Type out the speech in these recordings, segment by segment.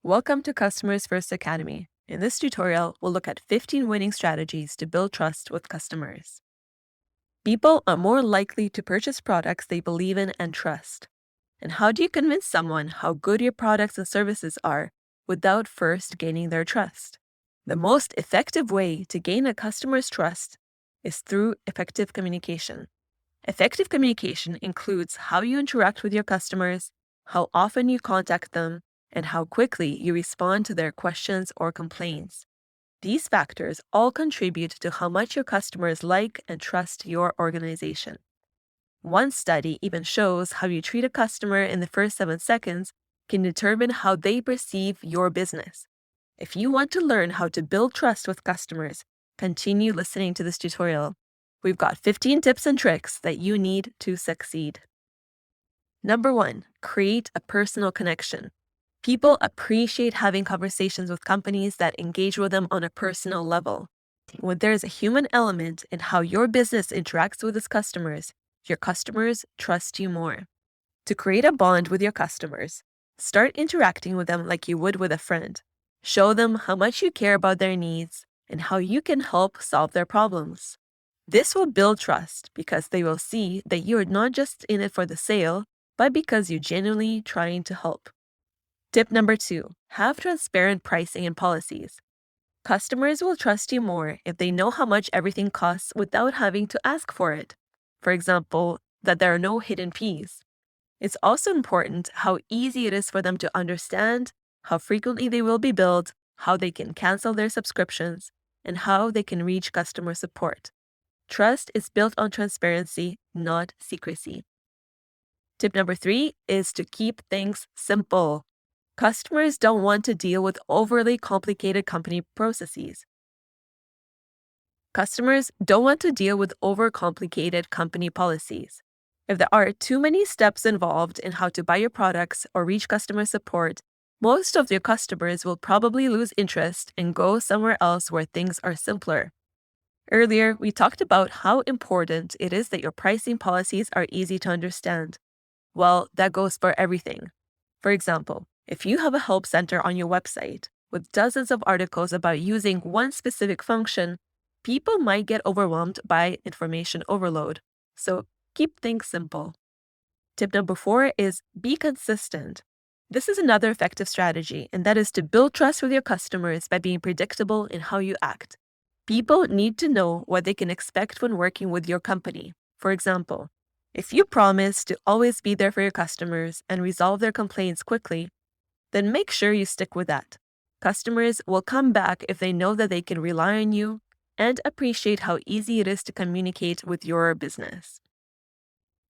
Welcome to Customers First Academy. In this tutorial, we'll look at 15 winning strategies to build trust with customers. People are more likely to purchase products they believe in and trust. And how do you convince someone how good your products and services are without first gaining their trust? The most effective way to gain a customer's trust is through effective communication. Effective communication includes how you interact with your customers, how often you contact them, and how quickly you respond to their questions or complaints. These factors all contribute to how much your customers like and trust your organization. One study even shows how you treat a customer in the first 7 seconds can determine how they perceive your business. If you want to learn how to build trust with customers, continue listening to this tutorial. We've got 15 tips and tricks that you need to succeed. Number 1, create a personal connection. People appreciate having conversations with companies that engage with them on a personal level. When there's a human element in how your business interacts with its customers, your customers trust you more. To create a bond with your customers, start interacting with them like you would with a friend. Show them how much you care about their needs and how you can help solve their problems. This will build trust because they will see that you are not just in it for the sale, but because you're genuinely trying to help. Tip number 2, have transparent pricing and policies. Customers will trust you more if they know how much everything costs without having to ask for it. For example, that there are no hidden fees. It's also important how easy it is for them to understand, how frequently they will be billed, how they can cancel their subscriptions, and how they can reach customer support. Trust is built on transparency, not secrecy. Tip number 3 is to keep things simple. Customers don't want to deal with overly complicated company processes. Customers don't want to deal with overcomplicated company policies. If there are too many steps involved in how to buy your products or reach customer support, most of your customers will probably lose interest and go somewhere else where things are simpler. Earlier, we talked about how important it is that your pricing policies are easy to understand. Well, that goes for everything. For example, if you have a help center on your website with dozens of articles about using one specific function, people might get overwhelmed by information overload. So keep things simple. Tip number 4 is be consistent. This is another effective strategy, and that is to build trust with your customers by being predictable in how you act. People need to know what they can expect when working with your company. For example, if you promise to always be there for your customers and resolve their complaints quickly, then make sure you stick with that. Customers will come back if they know that they can rely on you and appreciate how easy it is to communicate with your business.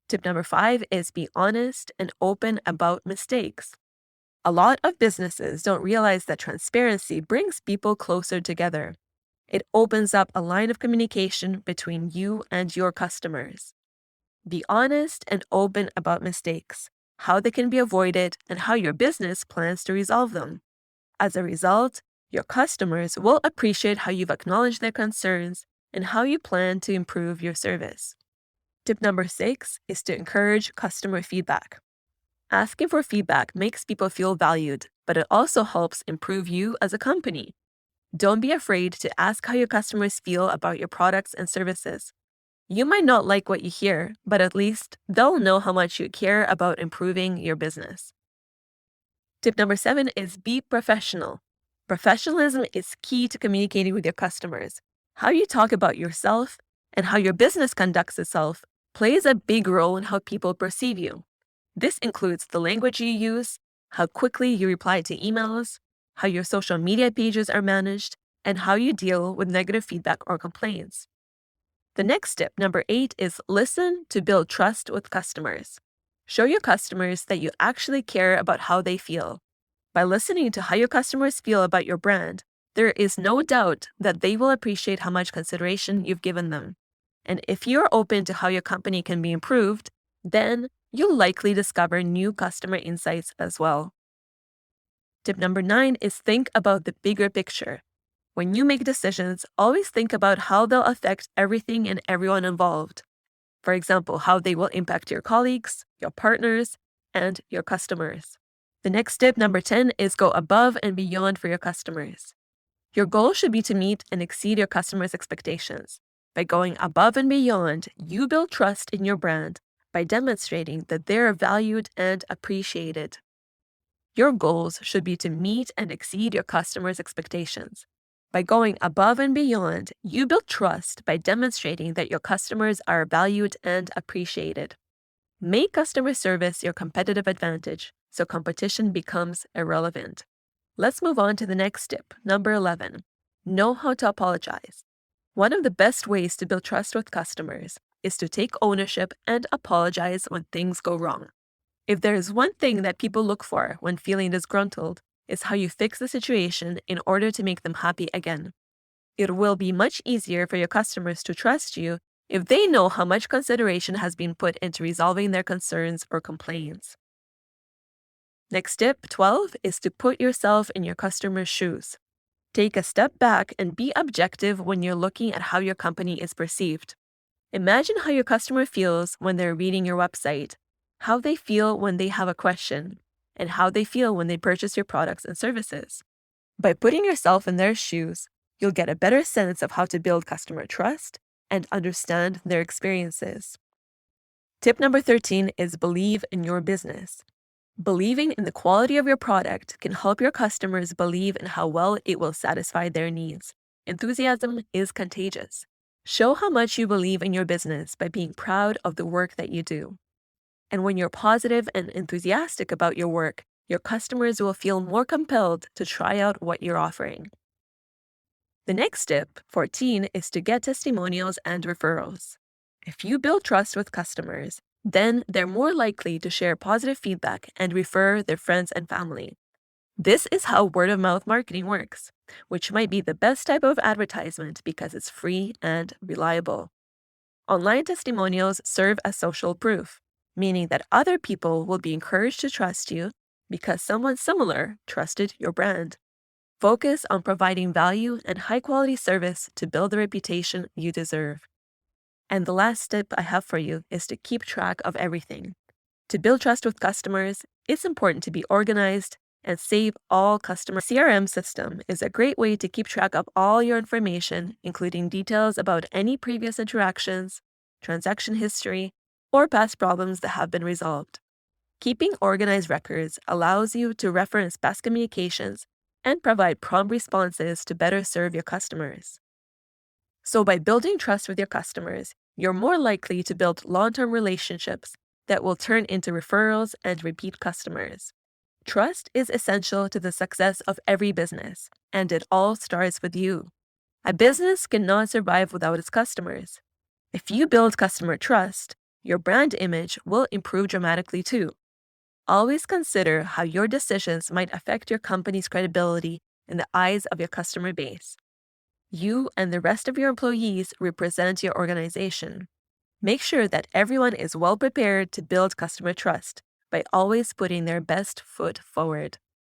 Tip number 5 is be honest and open about mistakes. A lot of businesses don't realize that transparency brings people closer together. It opens up a line of communication between you and your customers. Be honest and open about mistakes, how they can be avoided, and how your business plans to resolve them. As a result, your customers will appreciate how you've acknowledged their concerns and how you plan to improve your service. Tip number 6 is to encourage customer feedback. Asking for feedback makes people feel valued, but it also helps improve you as a company. Don't be afraid to ask how your customers feel about your products and services. You might not like what you hear, but at least they'll know how much you care about improving your business. Tip number 7 is be professional. Professionalism is key to communicating with your customers. How you talk about yourself and how your business conducts itself plays a big role in how people perceive you. This includes the language you use, how quickly you reply to emails, how your social media pages are managed, and how you deal with negative feedback or complaints. The next tip, number 8, is listen to build trust with customers. Show your customers that you actually care about how they feel. By listening to how your customers feel about your brand, there is no doubt that they will appreciate how much consideration you've given them. And if you're open to how your company can be improved, then you'll likely discover new customer insights as well. Tip number 9 is think about the bigger picture. When you make decisions, always think about how they'll affect everything and everyone involved. For example, how they will impact your colleagues, your partners, and your customers. The next tip, number 10, is go above and beyond for your customers. Your goal should be to meet and exceed your customers' expectations. By going above and beyond, you build trust in your brand by demonstrating that they are valued and appreciated. Your goals should be to meet and exceed your customers' expectations. By going above and beyond, you build trust by demonstrating that your customers are valued and appreciated. Make customer service your competitive advantage so competition becomes irrelevant. Let's move on to the next tip, number 11. Know how to apologize. One of the best ways to build trust with customers is to take ownership and apologize when things go wrong. If there is one thing that people look for when feeling disgruntled, it's how you fix the situation in order to make them happy again. It will be much easier for your customers to trust you if they know how much consideration has been put into resolving their concerns or complaints. Next tip, 12, is to put yourself in your customer's shoes. Take a step back and be objective when you're looking at how your company is perceived. Imagine how your customer feels when they're reading your website, how they feel when they have a question, and how they feel when they purchase your products and services. By putting yourself in their shoes, you'll get a better sense of how to build customer trust and understand their experiences. Tip number 13 is believe in your business. Believing in the quality of your product can help your customers believe in how well it will satisfy their needs. Enthusiasm is contagious. Show how much you believe in your business by being proud of the work that you do. And when you're positive and enthusiastic about your work, your customers will feel more compelled to try out what you're offering. The next tip, 14, is to get testimonials and referrals. If you build trust with customers, then they're more likely to share positive feedback and refer their friends and family. This is how word-of-mouth marketing works, which might be the best type of advertisement because it's free and reliable. Online testimonials serve as social proof, meaning that other people will be encouraged to trust you because someone similar trusted your brand. Focus on providing value and high-quality service to build the reputation you deserve. And the last tip I have for you is to keep track of everything. To build trust with customers, it's important to be organized and save all customer CRM system is a great way to keep track of all your information, including details about any previous interactions, transaction history, or past problems that have been resolved. Keeping organized records allows you to reference past communications and provide prompt responses to better serve your customers. So by building trust with your customers, you're more likely to build long-term relationships that will turn into referrals and repeat customers. Trust is essential to the success of every business, and it all starts with you. A business cannot survive without its customers. If you build customer trust, your brand image will improve dramatically too. Always consider how your decisions might affect your company's credibility in the eyes of your customer base. You and the rest of your employees represent your organization. Make sure that everyone is well prepared to build customer trust by always putting their best foot forward.